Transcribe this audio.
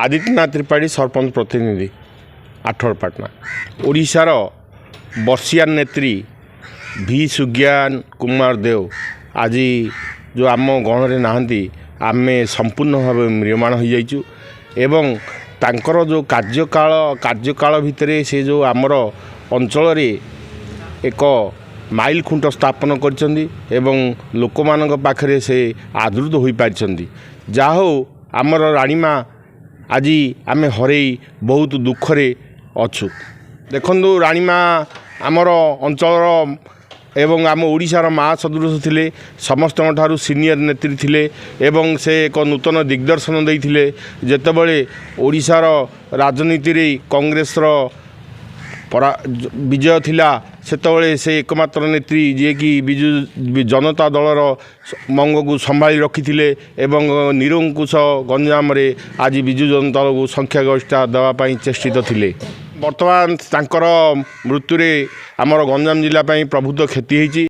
आदित्यनाथ त्रिपाठी सरपंच प्रतिनिधि आठरपाटना ओडिशार वर्षियान नेत्री भी सुज्ञान कुमार देव आज जो आम गण नहांती आमे संपूर्ण भाव म्रियमाण हो जाइचु एवं तांकर जो कार्यकाल भितर से जो आमर अंचल एक माइल खुंट स्थापन करछंदी एवं लोक मानक पाखरे से आदृत हो पारछंदी जा हो आमर रानीमा आज आमे हरई बहुत दुखरे अछु। देखंदु रानीमा आमर अंचल एवं आम ओडिशार माँ सदृश थिले समस्त ठारू सीनियर नेत्री थिले एवं से एक नूतन दिग्दर्शन देइथिले जेतेबेले ओडिशार राजनीति रे कांग्रेस विजय थिला सेतबेले से एकमात्र नेत्री जे कि बिजु जनता दलर मंग को संभाली रखिथिले एवं निरंकुश गंजाम रे आज बिजु जनता दल को संख्यागरिष्ठता देवा पई चेष्टित थिले। वर्तमान तांकर मृत्यु रे आमर गंजाम जिला पई प्रभुत क्षति होईची।